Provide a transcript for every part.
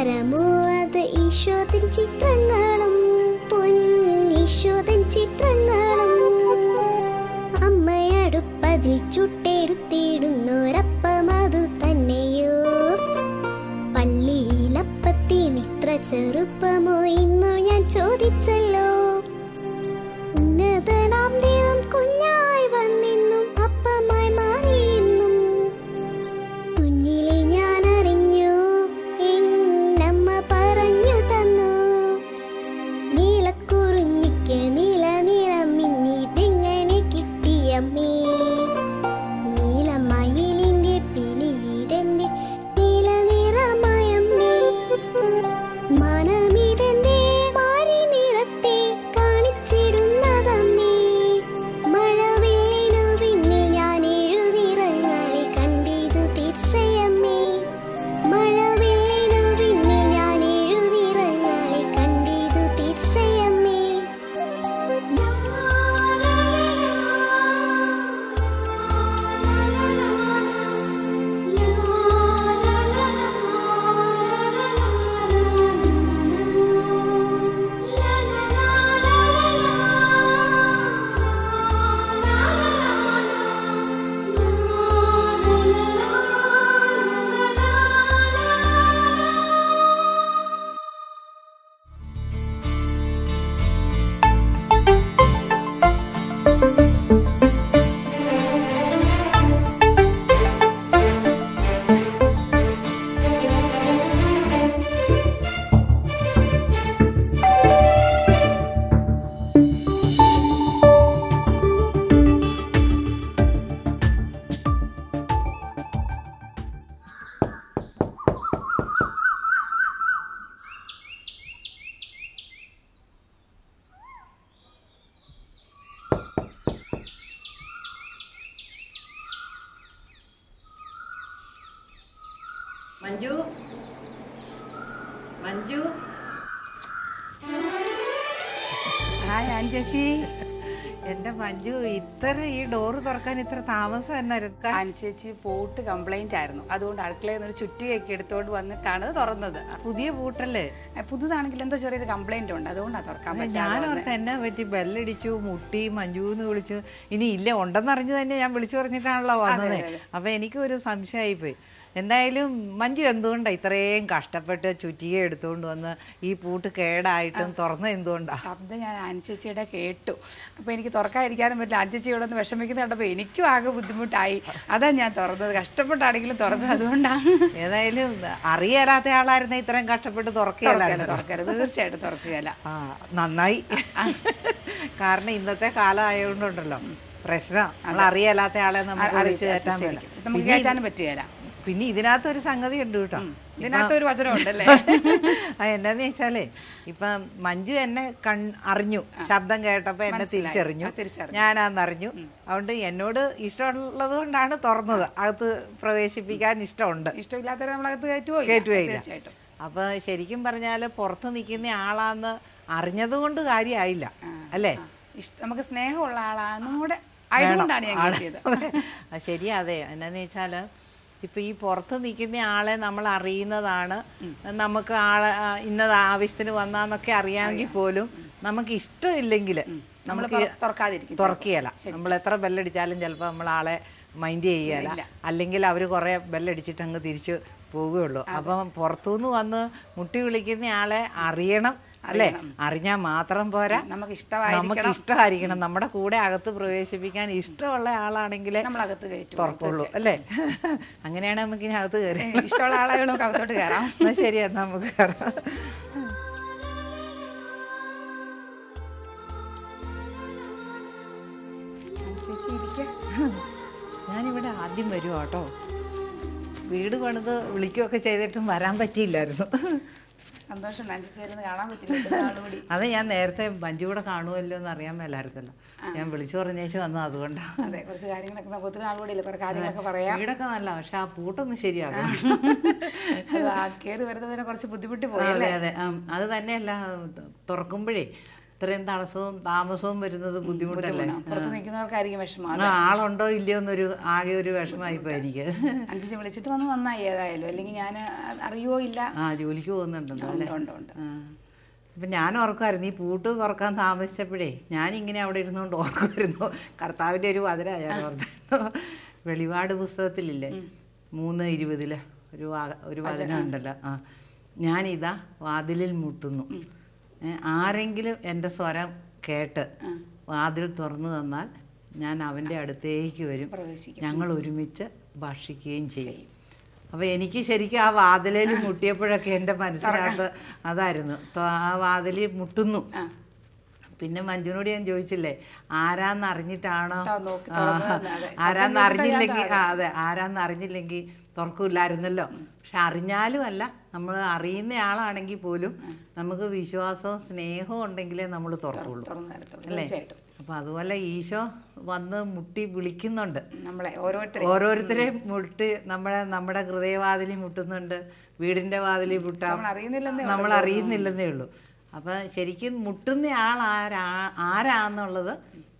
മരമോ അത് ഈശോതൻ ചിത്രങ്ങളും പൊന്നീശോതൻ ചിത്രങ്ങളും. അമ്മയടുപ്പതിൽ ചുട്ടെടുത്തിടുന്നൊരപ്പം അതു തന്നെയോ? പള്ളിയിലപ്പത്തിനിത്ര ചെറുപ്പമോ ഇന്നു ഞാൻ ചോദിച്ചല്ലോ. ഉന്നതനാം ദൈവം കുഞ്ഞായി വന്നെന്നും അപ്പമായി മാറിയെന്നും കുഞ്ഞിലെ ഞാൻ അറിഞ്ഞു, എന്നമ്മ പറഞ്ഞു തന്നു. നീലക്കുറിഞ്ഞിക്ക് നീല നിറം മിന്നിതെങ്ങനെ കിട്ടിയമ്മേ? നീലമയിലിന്റെ പിലിയിതെന്റെ നീല നിറമയമ്മേ? മനമിതെന്റെ മാറി നിറത്തെ കാണിച്ചിടുന്നതമ്മേ? മഴവില്ലിനു പിന്നിൽ ഞാൻ എഴുതിറങ്ങളെ കണ്ടിതു തീർച്ചയമ്മേ. മഴവില്ലിനു പിന്നിൽ ഞാൻ എഴുതിറങ്ങളെ കണ്ടിതു തീർച്ചയമ്മേ. മഞ്ജു, മഞ്ജു. ചേച്ചി, എന്റെ മഞ്ജു, ഇത്ര ഈ ഡോറ് തുറക്കാൻ ഇത്ര താമസം എന്നായിരുന്നു? ചേച്ചി പൂട്ട് കംപ്ലൈന്റ് ആയിരുന്നു, അതുകൊണ്ട് അടുക്കളയിൽ നിന്ന് ഒരു ചുറ്റിയൊക്കെ എടുത്തോണ്ട് വന്നിട്ടാണ് തുറന്നത്. പുതിയ പൂട്ടല്ലേ? പുതുതാണെങ്കിൽ എന്തോ ചെറിയൊരു കംപ്ലൈന്റ് ഉണ്ട്, അതുകൊണ്ടാണ് തുറക്കാൻ പറ്റാതെ. ഞാനോർത്ത് എന്നെ പറ്റി ബെല്ലടിച്ചു, മുട്ടി, മഞ്ജുന്ന് വിളിച്ചു. ഇനി ഇല്ല, ഉണ്ടെന്നറിഞ്ഞു തന്നെ ഞാൻ വിളിച്ചു പറഞ്ഞിട്ടാണല്ലോ വന്നത്. അപ്പൊ എനിക്കൊരു സംശയമായിപ്പോയി. എന്തായാലും മഞ്ജു എന്തുകൊണ്ടാണ് ഇത്രയും കഷ്ടപ്പെട്ട് ചുറ്റിക എടുത്തുകൊണ്ട് വന്ന് ഈ പൂട്ട് കേടായിട്ടും തുറന്ന എന്തുകൊണ്ടാണ്? ശബ്ദം ഞാൻ അനുചേച്ചിയുടെ കേട്ടു, അപ്പോൾ എനിക്ക് തുറക്കാതിരിക്കാനും പറ്റില്ല. അനുചേച്ചിയോടെ ഒന്ന് വിഷമിക്കുന്ന കണ്ടപ്പോൾ എനിക്കും ആകെ ബുദ്ധിമുട്ടായി, അതാണ് ഞാൻ തുറന്നത്. കഷ്ടപ്പെട്ടാണെങ്കിലും തുറന്നത് അതുകൊണ്ടാണ്. ഏതായാലും അറിയാത്ത ആളായിരുന്ന ഇത്രയും കഷ്ടപ്പെട്ട് തുറക്കുകയല്ല. തീർച്ചയായിട്ടും തുറക്കുകയല്ല. നന്നായി. കാരണം ഇന്നത്തെ കാലം ആയതുകൊണ്ടുണ്ടല്ലോ പ്രശ്നം. നമ്മൾ അറിയാത്ത ആളെ നമുക്ക് കയറ്റാനും പറ്റുകയില്ല. പിന്നെ ഇതിനകത്തൊരു സംഗതി ഉണ്ട് കേട്ടോ, ഇതിനകത്തൊരു വചനം ഉണ്ടല്ലേ. എന്നാന്ന് വെച്ചാലേ, ഇപ്പം മഞ്ജു എന്നെ അറിഞ്ഞു, ശബ്ദം കേട്ടപ്പോ എന്നെ തിരിച്ചറിഞ്ഞു, ഞാനാന്നറിഞ്ഞു. അതുകൊണ്ട് എന്നോട് ഇഷ്ടമുള്ളത് കൊണ്ടാണ് തുറന്നത്. അകത്ത് പ്രവേശിപ്പിക്കാൻ ഇഷ്ടമുണ്ട്. ഇഷ്ടമില്ലാത്തവരെ നമ്മളകത്ത് കയറ്റുകയില്ല. അപ്പൊ ശരിക്കും പറഞ്ഞാല് പുറത്ത് നിൽക്കുന്ന ആളാന്ന് അറിഞ്ഞത് കൊണ്ട് കാര്യമായില്ല അല്ലേ? നമുക്ക് സ്നേഹമുള്ള ആളാന്നും കൂടെ ആയതുകൊണ്ടാണ് ഞാൻ കയറ്റിയത്. ശരിയാ. അതെ, എന്നാന്ന് വെച്ചാല് ഇപ്പൊ ഈ പുറത്ത് നിൽക്കുന്ന ആളെ നമ്മൾ അറിയുന്നതാണ്. നമുക്ക് ആളെ ഇന്നത് ആവശ്യത്തിന് വന്നാന്നൊക്കെ അറിയാമെങ്കിൽ പോലും നമുക്ക് ഇഷ്ടമില്ലെങ്കിൽ നമുക്ക് തുറക്കുകയല്ല. നമ്മൾ എത്ര ബെല്ലടിച്ചാലും ചിലപ്പോൾ നമ്മൾ ആളെ മൈൻഡ് ചെയ്യല, അല്ലെങ്കിൽ അവർ കുറെ ബെല്ലടിച്ചിട്ട് അങ്ങ് തിരിച്ചു പോവുകയുള്ളൂ. അപ്പം പുറത്തുനിന്ന് വന്ന് മുട്ടി വിളിക്കുന്ന ആളെ അറിയണം അല്ലേ? അറിഞ്ഞാൽ മാത്രം പോരാ, നമുക്ക് ഇഷ്ടമായിരിക്കണം. നമ്മുടെ കൂടെ അകത്ത് പ്രവേശിപ്പിക്കാൻ ഇഷ്ടമുള്ള ആളാണെങ്കിലേ തുറക്കുള്ളൂ അല്ലേ? അങ്ങനെയാണ് നമുക്ക് ഇനി അകത്ത് കയറി. ഇഷ്ടമുള്ള ആളെ നമുക്ക് അകത്തോട്ട് കയറാം. ശരിയാ, നമുക്ക് കയറാം. ഞാനിവിടെ ആദ്യം വരുവാ കേട്ടോ. വീട് പണിത് വിളിക്കുകയൊക്കെ ചെയ്തിട്ടും വരാൻ പറ്റിയില്ലായിരുന്നു. അത് ഞാൻ നേരത്തെ മഞ്ജു കൂടെ കാണുമല്ലോ എന്ന് അറിയാൻ മേലായിരുന്നല്ലോ, ഞാൻ വിളിച്ചു പറഞ്ഞേച്ച് വന്നു. അതുകൊണ്ടാണ്. വീടൊക്കെ നല്ല, പക്ഷെ ആ പൂട്ടൊന്നും ശരിയാകും. കുറച്ച് ബുദ്ധിമുട്ട് പോയി. അതെ അതെ. അത് തന്നെയല്ല, തുറക്കുമ്പോഴേ ഇത്രയും തടസ്സവും താമസവും വരുന്നത് ബുദ്ധിമുട്ടല്ലേ. പുറത്ത് നിൽക്കുന്നവർക്കായിരിക്കും വിഷമം. ആളുണ്ടോ ഇല്ലയോ എന്നൊരു ആകെ ഒരു വിഷമമായിപ്പോ എനിക്ക്. അഞ്ചേച്ചി വിളിച്ചിട്ട് വന്ന് നന്നായി ഏതായാലും, അല്ലെങ്കിൽ ഞാൻ അറിയോ ഇല്ല. ജോലിക്ക് പോകുന്നുണ്ടല്ലോ അല്ലേ. ഉണ്ട്. അപ്പം ഞാൻ ഓർക്കുമായിരുന്നു ഈ പൂട്ട് തുറക്കാൻ താമസിച്ചപ്പോഴേ ഞാനിങ്ങനെ അവിടെ ഇരുന്നുകൊണ്ട് ഓർക്കുമായിരുന്നു കർത്താവിൻ്റെ ഒരു വചന ഞാൻ ഓർത്തിരുന്നു. വെളിപാട് പുസ്തകത്തിലില്ലേ 3:20 ഒരു വചനം ഉണ്ടല്ലോ. ഞാനിതാ വാതിലിൽ മുട്ടുന്നു, ആരെങ്കിലും എൻ്റെ സ്വരം കേട്ട് വാതിൽ തുറന്നു തന്നാൽ ഞാൻ അവൻ്റെ അടുത്തേക്ക് വരും, ഞങ്ങൾ ഒരുമിച്ച് ഭക്ഷിക്കുകയും ചെയ്യും. അപ്പോൾ എനിക്ക് ശരിക്കും ആ വാതിലിൽ മുട്ടിയപ്പോഴൊക്കെ എൻ്റെ മനസ്സിനകത്ത് അതായിരുന്നു, ആ വാതിലിൽ മുട്ടുന്നു. പിന്നെ മഞ്ജുനോട് ഞാൻ ചോദിച്ചില്ലേ ആരാന്നറിഞ്ഞിട്ടാണോ, ആരാന്നറിഞ്ഞില്ലെങ്കിൽ ആരാന്നറിഞ്ഞില്ലെങ്കിൽ തുറക്കില്ലായിരുന്നല്ലോ. പക്ഷെ അറിഞ്ഞാലും അല്ല, നമ്മൾ അറിയുന്ന ആളാണെങ്കിൽ പോലും നമുക്ക് വിശ്വാസവും സ്നേഹവും ഉണ്ടെങ്കിലേ നമ്മൾ തുറക്കുള്ളൂ അല്ലേ. അപ്പം അതുപോലെ ഈശോ വന്ന് മുട്ടി വിളിക്കുന്നുണ്ട് നമ്മളെ, ഓരോരുത്തരെ മുട്ടി നമ്മുടെ ഹൃദയവാതിലിൽ മുട്ടുന്നുണ്ട്, വീടിൻ്റെ വാതിലിൽ മുട്ടാം, നമ്മൾ അറിയുന്നില്ലെന്നേ ഉള്ളൂ. അപ്പം ശരിക്കും മുട്ടുന്ന ആൾ ആരാന്നുള്ളത്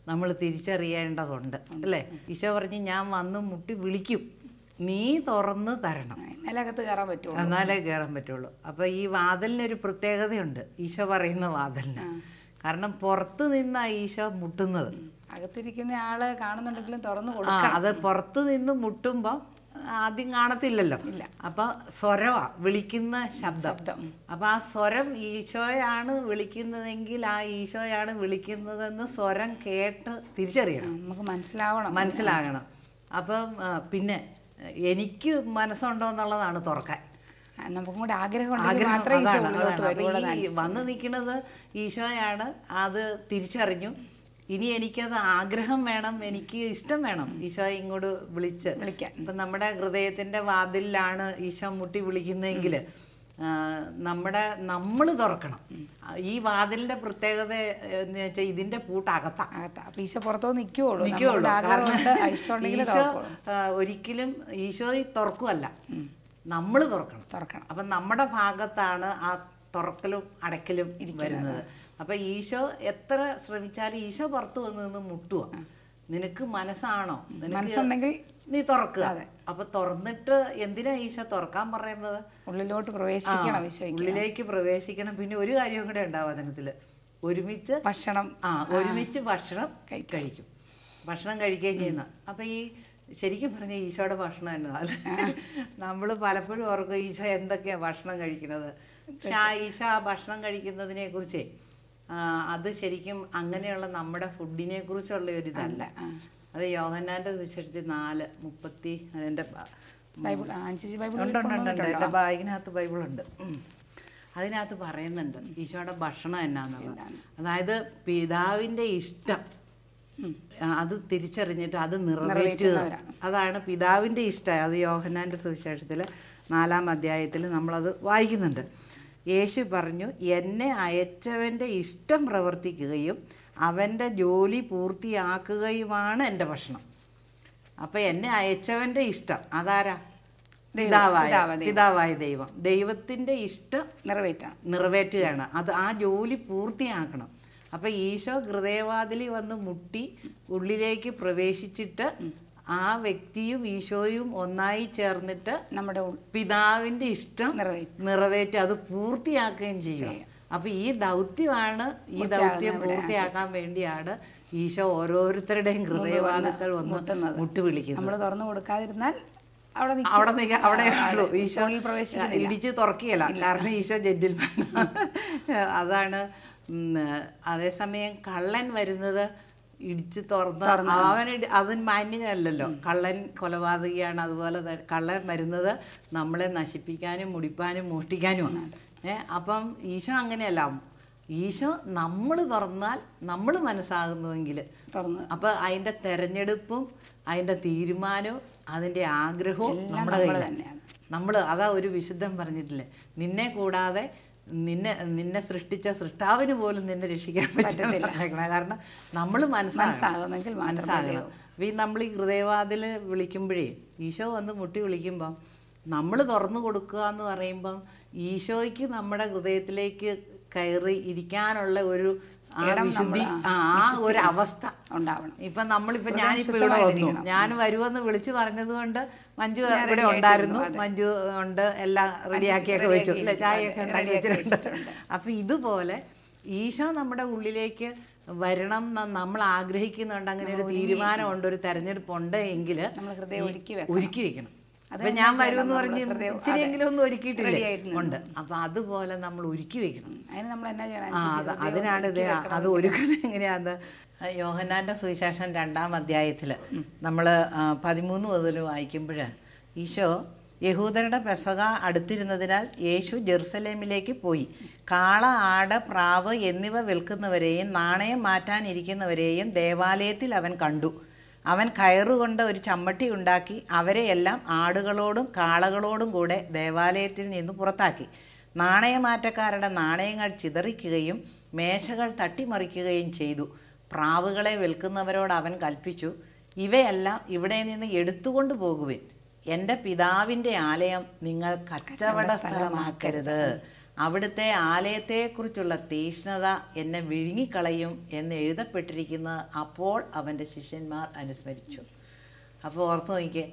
നമ്മൾ തിരിച്ചറിയേണ്ടതുണ്ട് അല്ലേ. ഈശോ പറഞ്ഞ് ഞാൻ വന്ന് മുട്ടി വിളിക്കും, നീ തുറന്ന് തരണം, എന്നാലേ കയറാൻ പറ്റുള്ളൂ. അപ്പോൾ ഈ വാതിലിനൊരു പ്രത്യേകതയുണ്ട്, ഈശോ പറയുന്ന വാതിലിന്. കാരണം പുറത്ത് നിന്നാ ഈശോ മുട്ടുന്നത്, അകത്തിരിക്കുന്ന ആള് കാണുന്നുണ്ടെങ്കിലും തുറന്നു കൊടുക്കണം. അത് പുറത്ത് നിന്ന് മുട്ടുമ്പോൾ ആദ്യം കാണത്തില്ലല്ലോ. അപ്പൊ സ്വരമാ വിളിക്കുന്ന ശബ്ദം. അപ്പൊ ആ സ്വരം ഈശോയാണ് വിളിക്കുന്നതെങ്കിൽ ആ ഈശോയാണ് വിളിക്കുന്നതെന്ന് സ്വരം കേട്ട് തിരിച്ചറിയണം, നമുക്ക് മനസ്സിലാകണം. അപ്പം പിന്നെ എനിക്ക് മനസ്സുണ്ടോ എന്നുള്ളതാണ് തുറക്കാൻ. നമുക്കും കൂടെ ആഗ്രഹം വന്ന് നിൽക്കുന്നത് ഈശോയാണ്, അത് തിരിച്ചറിഞ്ഞു. ഇനി എനിക്കത് ആഗ്രഹം വേണം, എനിക്ക് ഇഷ്ടം വേണം ഈശോയെ ഇങ്ങോട്ട് വിളിക്കാൻ. ഇപ്പം നമ്മുടെ ഹൃദയത്തിൻ്റെ വാതിലിലാണ് ഈശോ മുട്ടി വിളിക്കുന്നതെങ്കിൽ നമ്മൾ തുറക്കണം. ഈ വാതിലിൻ്റെ പ്രത്യേകത എന്ന് വെച്ചാൽ ഇതിൻ്റെ പൂട്ട് അകത്താണ്. ഈശോ പുറത്തോ നിൽക്കുള്ളൂ. ഈശോ ഒരിക്കലും ഈശോ തുറക്കുമല്ല, നമ്മൾ തുറക്കണം. അപ്പം നമ്മുടെ ഭാഗത്താണ് ആ തുറക്കലും അടയ്ക്കലും വരുന്നത്. അപ്പം ഈശോ എത്ര ശ്രമിച്ചാലും ഈശോ പുറത്ത് വന്ന് നിന്ന് മുട്ടുക. നിനക്ക് മനസ്സാണോ, മനസ്സുണ്ടെങ്കിൽ നീ തുറക്കുക. അപ്പൊ തുറന്നിട്ട് എന്തിനാ ഈശോ തുറക്കാൻ പറയുന്നത്? ഉള്ളിലോട്ട് പ്രവേശിക്കണം, ഉള്ളിലേക്ക് പ്രവേശിക്കണം. പിന്നെ ഒരു കാര്യം കൂടെ ഉണ്ടാവും അതിനകത്തില്, ഒരുമിച്ച് ഭക്ഷണം കഴിക്കും, ഭക്ഷണം കഴിക്കുകയും ചെയ്യുന്ന. അപ്പൊ ഈ ശരിക്കും പറഞ്ഞ ഈശോയുടെ ഭക്ഷണം എന്നതാണ്. നമ്മൾ പലപ്പോഴും ഓർക്കും ഈശോ എന്തൊക്കെയാ ഭക്ഷണം കഴിക്കുന്നത്. പക്ഷെ ആ ഈശോ ആ ഭക്ഷണം കഴിക്കുന്നതിനെ കുറിച്ച് അത് ശരിക്കും അങ്ങനെയുള്ള നമ്മുടെ ഫുഡിനെ കുറിച്ചുള്ള ഒരു ഇതല്ല. അത് യോഹന്നാന്റെ സുവിശേഷത്തിൽ 4:30 എൻ്റെ ബാഗിനകത്ത് ബൈബിളുണ്ട്. അതിനകത്ത് പറയുന്നുണ്ട് ഈശോയുടെ ഭക്ഷണം എന്നാന്നുള്ളത്. അതായത് പിതാവിൻ്റെ ഇഷ്ടം അത് തിരിച്ചറിഞ്ഞിട്ട് അത് നിറവേറ്റുക, അതാണ് പിതാവിൻ്റെ ഇഷ്ടം. അത് യോഹന്നാന്റെ സുവിശേഷത്തിൽ 4-ാം അധ്യായത്തിൽ നമ്മളത് വായിക്കുന്നുണ്ട്. യേശു പറഞ്ഞു, എന്നെ അയച്ചവൻ്റെ ഇഷ്ടം പ്രവർത്തിക്കുകയും അവൻ്റെ ജോലി പൂർത്തിയാക്കുകയുമാണ് എൻ്റെ ഭക്ഷണം. അപ്പം എന്നെ അയച്ചവൻ്റെ ഇഷ്ടം അതാരാ? പിതാവായ ദൈവം. ദൈവത്തിൻ്റെ ഇഷ്ടം നിറവേറ്റുകയാണ്, അത് ആ ജോലി പൂർത്തിയാക്കണം. അപ്പം ഈശോ ഹൃദയവാതിലിൽ വന്ന് മുട്ടി ഉള്ളിലേക്ക് പ്രവേശിച്ചിട്ട് ആ വ്യക്തിയും ഈശോയും ഒന്നായി ചേർന്നിട്ട് നമ്മുടെ പിതാവിൻ്റെ ഇഷ്ടം നിറവേറ്റി അത് പൂർത്തിയാക്കുകയും ചെയ്യും. അപ്പൊ ഈ ദൗത്യമാണ്, ഈ ദൗത്യം പൂർത്തിയാക്കാൻ വേണ്ടിയാണ് ഈശോ ഓരോരുത്തരുടെയും ഹൃദയവാതിൽക്കൽ വന്ന് മുട്ടുവിളിക്കുന്നത്. നമ്മൾ തുറന്നു കൊടുക്കാതിരുന്നാൽ അവിടെ ഉള്ളൂ. ഈശോ ഇടിച്ച് തുറക്കുകയല്ല, കാരണം ഈശോ ജെന്റിൽമാൻ. അതാണ്. അതേസമയം കള്ളൻ വരുന്നത് ഇടിച്ച് തുറന്ന് അതിന് മാന്യനല്ലല്ലോ. കള്ളൻ കൊലപാതകിയാണ്. അതുപോലെ കള്ളൻ വരുന്നത് നമ്മളെ നശിപ്പിക്കാനും മുടിപ്പാനും മോഷ്ടിക്കാനുമാണ്. അപ്പം ഈശോ അങ്ങനെയല്ല. ഈശോ നമ്മൾ തുറന്നാൽ നമ്മൾ മനസ്സാകുന്നുവെങ്കിൽ അപ്പം അതിൻ്റെ തെരഞ്ഞെടുപ്പും അതിൻ്റെ തീരുമാനവും അതിൻ്റെ ആഗ്രഹവും നമ്മുടെ കയ്യിൽ തന്നെയാണ്. അതാ ഒരു വിശുദ്ധൻ പറഞ്ഞിട്ടില്ലേ, നിന്നെ കൂടാതെ നിന്നെ സൃഷ്ടിച്ച സൃഷ്ടാവിന് പോലും നിന്നെ രക്ഷിക്കാൻ പറ്റില്ല. കാരണം നമ്മൾ മനസ്സാകണം. ഈ നമ്മൾ ഈ ഹൃദയവാതിൽ വിളിക്കുമ്പോഴേ ഈശോ വന്ന് മുട്ടി വിളിക്കുമ്പം നമ്മൾ തുറന്നു കൊടുക്കുക എന്ന് പറയുമ്പം ഈശോയ്ക്ക് നമ്മുടെ ഹൃദയത്തിലേക്ക് കയറി ഇരിക്കാനുള്ള ഒരു ആ വിശുദ്ധി, ആ ഒരു അവസ്ഥ ഉണ്ടാവണം. ഇപ്പൊ നമ്മളിപ്പോ ഞാനിപ്പോ ഇവിടെ വന്നു, ഞാൻ വരുമെന്ന് വിളിച്ചു പറഞ്ഞത് കൊണ്ട് മഞ്ജു ഇവിടെ ഉണ്ടായിരുന്നു. മഞ്ജു ഉണ്ട്, എല്ലാം റെഡിയാക്കിയൊക്കെ വെച്ചു, അല്ലെ, ചായയൊക്കെ ഉണ്ടാക്കി വെച്ചിട്ടുണ്ട്. അപ്പൊ ഇതുപോലെ ഈശോ നമ്മുടെ ഉള്ളിലേക്ക് വരണം നമ്മൾ ആഗ്രഹിക്കുന്നുണ്ട്, അങ്ങനെ ഒരു തീരുമാനമുണ്ട്, ഒരു തെരഞ്ഞെടുപ്പുണ്ട് എങ്കിൽ ഒരുക്കി വെക്കണം. അപ്പൊ ഞാൻ വരുമെന്ന് പറഞ്ഞ് ഇച്ചിരിയെങ്കിലും ഒന്നും ഒരുക്കിയിട്ടില്ലേ ഉണ്ട്. അപ്പൊ അതുപോലെ നമ്മൾ ഒരുക്കി വെക്കണം. അതിനാണ് ഇത്. അത് ഒരുക്കുന്നത് എങ്ങനെയാന്ന് യോഹന്നാന്റെ സുവിശേഷം 2-ാം അധ്യായത്തില് നമ്മൾ 13 മുതൽ വായിക്കുമ്പോൾ ഈശോ യഹൂദരുടെ പെസഹ അടുത്തിരുന്നതിനാൽ യേശു ജെറുസലേമിലേക്ക് പോയി. കാള, ആട്, പ്രാവ് എന്നിവ വിൽക്കുന്നവരെയും നാണയം മാറ്റാനിരിക്കുന്നവരെയും ദേവാലയത്തിൽ അവൻ കണ്ടു. അവൻ കയറുകൊണ്ട് ഒരു ചമ്മട്ടി ഉണ്ടാക്കി അവരെയെല്ലാം ആടുകളോടും കാളകളോടും കൂടെ ദേവാലയത്തിൽ നിന്ന് പുറത്താക്കി. നാണയമാറ്റക്കാരുടെ നാണയങ്ങൾ ചിതറിക്കുകയും മേശകൾ തട്ടിമറിക്കുകയും ചെയ്തു. പ്രാവുകളെ വിൽക്കുന്നവരോട് അവൻ കൽപ്പിച്ചു, ഇവയെല്ലാം ഇവിടെ നിന്ന് എടുത്തുകൊണ്ട് പോകുവിൻ. എൻ്റെ പിതാവിൻ്റെ ആലയം നിങ്ങൾ കച്ചവട സ്ഥലമാക്കരുത്. അവിടുത്തെ ആലയത്തെക്കുറിച്ചുള്ള തീഷ്ണത എന്നെ വിഴുങ്ങിക്കളയും എന്ന് എഴുതപ്പെട്ടിരിക്കുന്നത് അപ്പോൾ അവൻ്റെ ശിഷ്യന്മാർ അനുസ്മരിച്ചു. അപ്പോൾ ഓർത്ത് നോക്കിയേ,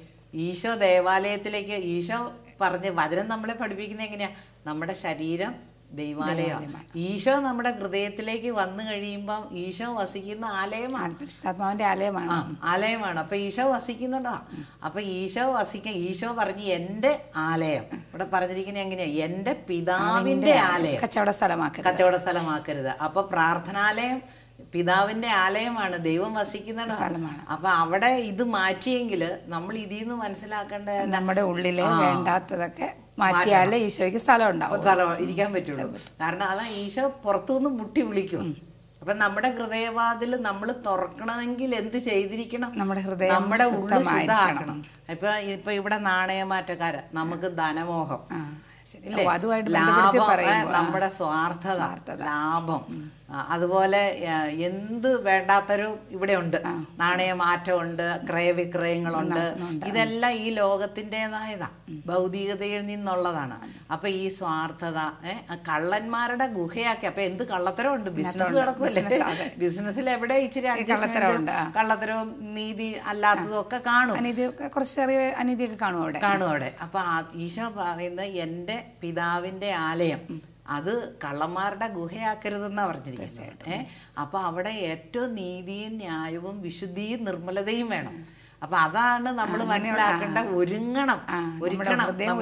ഈശോ ദേവാലയത്തിലേക്ക്, ഈശോ പറഞ്ഞ് വചനം നമ്മളെ പഠിപ്പിക്കുന്നത് എങ്ങനെയാ? നമ്മുടെ ശരീരം ദൈവാലയമാണ്. ഈശോ നമ്മുടെ ഹൃദയത്തിലേക്ക് വന്നു കഴിയുമ്പം ഈശോ വസിക്കുന്ന ആലയമാണ്, പരിശുദ്ധാത്മാവിന്റെ ആലയമാണ്. അപ്പൊ ഈശോ വസിക്കുന്നുണ്ടോ? അപ്പൊ ഈശോ പറഞ്ഞ് എൻ്റെ ആലയം, ഇവിടെ പറഞ്ഞിരിക്കുന്നത് എങ്ങനെയാ? എൻ്റെ പിതാവിന്റെ ആലയം കച്ചവട സ്ഥലമാക്കരുത്. അപ്പൊ പ്രാർത്ഥനാലയം പിതാവിന്റെ ആലയമാണ്, ദൈവം വസിക്കുന്ന സ്ഥലമാണ്. അപ്പൊ അവിടെ ഇത് മാറ്റിയെങ്കിൽ നമ്മൾ ഇതിൽ നിന്ന് മനസ്സിലാക്കേണ്ട നമ്മുടെ ഉള്ളിലെ വേണ്ടാത്തതൊക്കെ മാറ്റിയാലേ ഈശോയ്ക്ക് സ്ഥലം ഇരിക്കാൻ പറ്റുള്ളൂ. കാരണം അതാ ഈശോ പുറത്തുനിന്ന് മുട്ടി വിളിക്കും. അപ്പൊ നമ്മുടെ ഹൃദയവാതിൽ നമ്മൾ തുറക്കണമെങ്കിൽ എന്ത് ചെയ്തിരിക്കണം? നമ്മുടെ ഉള്ളിൽ ശുദ്ധമാക്കണം. ഇപ്പൊ ഇവിടെ നാണയമാറ്റക്കാര്, നമുക്ക് ധനമോഹം, ലാഭം, നമ്മുടെ സ്വാർത്ഥത, ലാഭം, അതുപോലെ എന്ത് വേണ്ടാത്തരും ഇവിടെ ഉണ്ട്. നാണയമാറ്റമുണ്ട്, ക്രയവിക്രയങ്ങളുണ്ട്. ഇതെല്ലാം ഈ ലോകത്തിൻ്റെതായതാ, ഭൗതികതയിൽ നിന്നുള്ളതാണ്. അപ്പൊ ഈ സ്വാർത്ഥത കള്ളന്മാരുടെ ഗുഹയാക്കി. അപ്പൊ എന്ത് കള്ളത്തരം ഉണ്ട്, ബിസിനസ് നടക്കുമല്ലേ, ബിസിനസ്സിൽ എവിടെ ഇച്ചിരി കള്ളത്തരവും നീതി അല്ലാത്തതും ഒക്കെ കാണും, അനീതിയൊക്കെ കാണും അവിടെ. അപ്പൊ ഈശോ പറയുന്നത് എൻ്റെ പിതാവിന്റെ ആലയം അത് കള്ളന്മാരുടെ ഗുഹയാക്കരുതെന്നാ പറഞ്ഞിരിക്കുന്നത്. അപ്പൊ അവിടെ ഏറ്റവും നീതിയും ന്യായവും വിശുദ്ധിയും നിർമ്മലതയും വേണം. അപ്പൊ അതാണ് നമ്മൾ മനസ്സിലാക്കേണ്ട. ഒരുങ്ങണം, നമ്മുടെ ഹൃദയം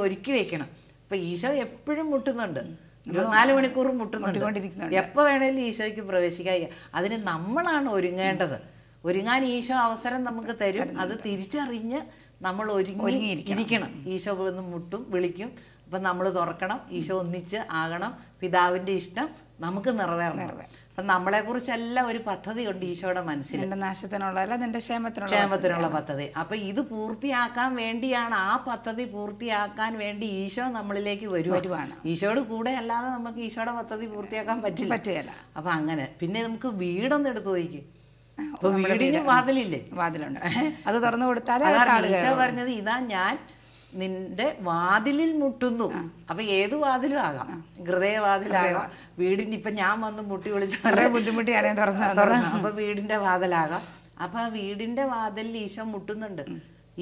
ഒരുക്കി വെക്കണം. ഇപ്പൊ ഈശോ എപ്പോഴും മുട്ടുന്നുണ്ട്, 24 മണിക്കൂറും മുട്ടുന്നുണ്ട്. എപ്പോ വേണേലും ഈശോയ്ക്ക് പ്രവേശിക്കാൻ. അതിന് നമ്മളാണ് ഒരുങ്ങേണ്ടത്. ഒരുങ്ങാൻ ഈശോ അവസരം നമുക്ക് തരും. അത് തിരിച്ചറിഞ്ഞ് നമ്മൾ ഒരുങ്ങിയിരിക്കണം. ഈശോ വന്ന് മുട്ടും, വിളിക്കും. അപ്പം നമ്മൾ തുറക്കണം. ഈശോ ഒന്നിച്ച് ആകണം. പിതാവിൻ്റെ ഇഷ്ടം നമുക്ക് നിറവേറണം. അപ്പം നമ്മളെക്കുറിച്ചെല്ലാം ഒരു പദ്ധതി ഉണ്ട് ഈശോയുടെ മനസ്സിൽ, ക്ഷേമത്തിനുള്ള പദ്ധതി. അപ്പം ഇത് പൂർത്തിയാക്കാൻ വേണ്ടിയാണ്, ആ പദ്ധതി പൂർത്തിയാക്കാൻ വേണ്ടി ഈശോ നമ്മളിലേക്ക് വരുവാണ്. ഈശോയുടെ കൂടെ അല്ലാതെ നമുക്ക് ഈശോയുടെ പദ്ധതി പൂർത്തിയാക്കാൻ പറ്റില്ല. അപ്പം അങ്ങനെ പിന്നെ നമുക്ക് വീടൊന്നും എടുത്തു നോക്കും. ഇപ്പൊ വീടിന് വാതിലുണ്ട്, അത് തുറന്നു കൊടുത്താൽ ഈശോ പറഞ്ഞത് ഇതാ ഞാൻ നിന്റെ വാതിലിൽ മുട്ടുന്നു. അപ്പൊ ഏത് വാതിലും ആകാം, ഹൃദയവാതിലാകാം, വീടിന്റെ ഇപ്പൊ ഞാൻ വന്ന് മുട്ടി വിളിച്ച ബുദ്ധിമുട്ടിയാണ് അപ്പൊ വീടിന്റെ വാതിലാകാം. അപ്പൊ ആ വീടിന്റെ വാതിലിൽ ഈശോ മുട്ടുന്നുണ്ട്.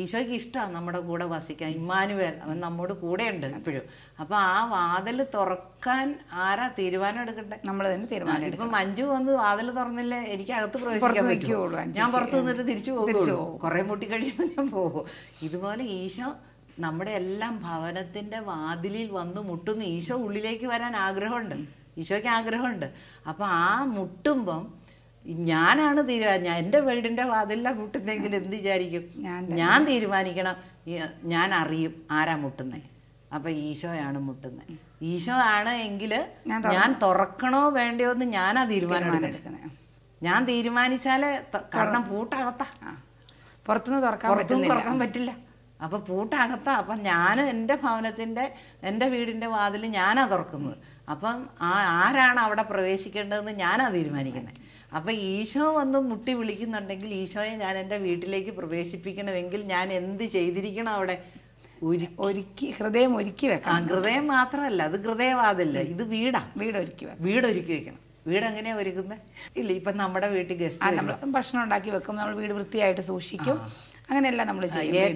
ഈശോയ്ക്ക് ഇഷ്ടമാണ് നമ്മുടെ കൂടെ വസിക്കാൻ. ഇമ്മാനുവേൽ, അവൻ നമ്മോട് കൂടെ ഉണ്ട് എപ്പോഴും. അപ്പൊ ആ വാതിൽ തുറക്കാൻ ആരാ തീരുമാനം എടുക്കട്ടെ? നമ്മൾ തന്നെ തീരുമാനം. ഇപ്പൊ മഞ്ജു വന്ന് വാതിൽ തുറന്നില്ലേ എനിക്ക് അകത്ത് പ്രവേശിക്കാൻ പറ്റുള്ളൂ, ഞാൻ പുറത്തു നിന്നിട്ട് തിരിച്ചു പോകുള്ളൂ, കുറെ മുട്ടി കഴിയുമ്പോൾ ഞാൻ പോകും. ഇതുപോലെ ഈശോ നമ്മുടെ എല്ലാം ഭവനത്തിന്റെ വാതിലിൽ വന്ന് മുട്ടുന്നു. ഈശോ ഉള്ളിലേക്ക് വരാൻ ആഗ്രഹമുണ്ട്, ഈശോയ്ക്ക് ആഗ്രഹമുണ്ട്. അപ്പൊ ആ മുട്ടുമ്പം ഞാനാണ് എൻ്റെ വീടിന്റെ വാതിലിലാണ് മുട്ടുന്നെങ്കിൽ എന്ത് വിചാരിക്കും? ഞാൻ തീരുമാനിക്കണം, ഞാൻ അറിയും ആരാ മുട്ടുന്നത്. അപ്പൊ ഈശോയാണ് മുട്ടുന്നത്. ഈശോ ആണ് എങ്കിൽ ഞാൻ തുറക്കണോ വേണ്ടയോ എന്ന് ഞാനാ തീരുമാനം എടുക്കുന്നത്. ഞാൻ തീരുമാനിച്ചാലേ, കാരണം പൂട്ടകത്താ, പുറത്തുനിന്ന് തുറക്കാൻ പറ്റില്ല. അപ്പൊ പൂട്ടകത്താ. അപ്പം ഞാൻ എൻ്റെ ഭവനത്തിന്റെ, എൻ്റെ വീടിന്റെ വാതിൽ ഞാനാ തുറക്കുന്നത്. അപ്പം ആരാണ് അവിടെ പ്രവേശിക്കേണ്ടതെന്ന് ഞാനാ തീരുമാനിക്കുന്നത്. അപ്പൊ ഈശോ വന്ന് മുട്ടി വിളിക്കുന്നുണ്ടെങ്കിൽ ഈശോയെ ഞാൻ എൻ്റെ വീട്ടിലേക്ക് പ്രവേശിപ്പിക്കണമെങ്കിൽ ഞാൻ എന്ത് ചെയ്തിരിക്കണം? അവിടെ ഹൃദയം ഒരുക്കി വെക്കണം. ഹൃദയം മാത്രമല്ല, അത് ഹൃദയവാതില്ല, ഇത് വീടൊരുക്കി വെക്കണം. വീട് എങ്ങനെയാ ഒരുക്കുന്നത്? ഇല്ല, ഇപ്പം നമ്മുടെ വീട്ടിൽ ഗസ്റ്റ് നമ്മൾ ഭക്ഷണം ഉണ്ടാക്കി വെക്കും, നമ്മൾ വീട് വൃത്തിയായിട്ട് സൂക്ഷിക്കും, അങ്ങനെയല്ല നമ്മൾ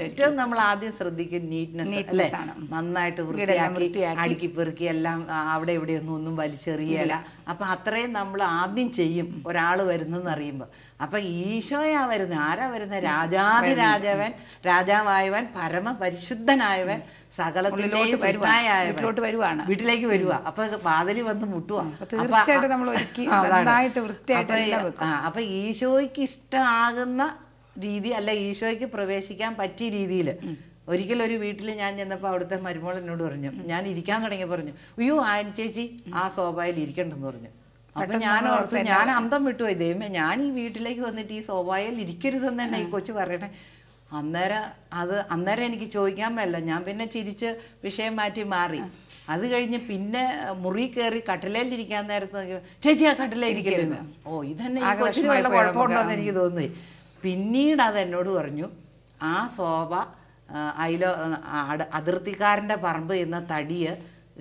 ഏറ്റവും നമ്മൾ ആദ്യം ശ്രദ്ധിക്കും നീറ്റ്നെസ് അല്ലേ? നന്നായിട്ട് വൃത്തിയാക്കി അടുക്കി പെറുക്കി എല്ലാം അവിടെ എവിടെയൊന്നും ഒന്നും വലിച്ചെറിയല. അപ്പൊ അത്രയും നമ്മൾ ആദ്യം ചെയ്യും ഒരാൾ വരുന്നെന്ന് അറിയുമ്പോൾ. അപ്പൊ ഈശോയാ വരുന്നത്. ആരാ വരുന്നത്? രാജാതിരാജവൻ, രാജാവായവൻ, പരമപരിശുദ്ധനായവൻ, സകലത്തിന്റെയും വരുവാണ്, വീട്ടിലേക്ക് വരുക. അപ്പൊ വാതിൽ വന്ന് മുട്ടുക. തീർച്ചയായിട്ടും നമ്മൾ അപ്പൊ ഈശോയ്ക്ക് ഇഷ്ടമാകുന്ന രീതി അല്ല, ഈശോയ്ക്ക് പ്രവേശിക്കാൻ പറ്റിയ രീതിയിൽ. ഒരിക്കലൊരു വീട്ടിൽ ഞാൻ ചെന്നപ്പോൾ അവിടുത്തെ മരുമോൾ എന്നോട് പറഞ്ഞു, ഞാൻ ഇരിക്കാൻ തുടങ്ങി പറഞ്ഞു, അയ്യോ ആൻ ചേച്ചി ആ സോഫയിൽ ഇരിക്കണ്ടെന്ന് പറഞ്ഞു. അപ്പൊ ഞാൻ ഓർത്ത്, ഞാൻ അന്തം വിട്ടുപോയി, ദൈവമേ ഞാൻ ഈ വീട്ടിലേക്ക് വന്നിട്ട് ഈ സോഫയിൽ ഇരിക്കരുതെന്ന് തന്നെ ഈ കൊച്ചു പറയണേ. അന്നേരം എനിക്ക് ചോദിക്കാൻ പറ്റില്ല. ഞാൻ പിന്നെ ചിരിച്ച് വിഷയം മാറി. അത് കഴിഞ്ഞ് പിന്നെ മുറി കയറി കട്ടിലേലിരിക്കാൻ നേരത്ത് ചേച്ചി ആ കട്ടിലേലിരിക്കരുത്. ഓ ഇതന്നെ ഈ കൊച്ചിന് വല്ല കുഴപ്പമുണ്ടോന്ന് എനിക്ക് തോന്നി. പിന്നീട് അത് എന്നോട് പറഞ്ഞു, ആ സോഫ അതിർത്തിക്കാരൻ്റെ പറമ്പ് എന്ന തടിയ്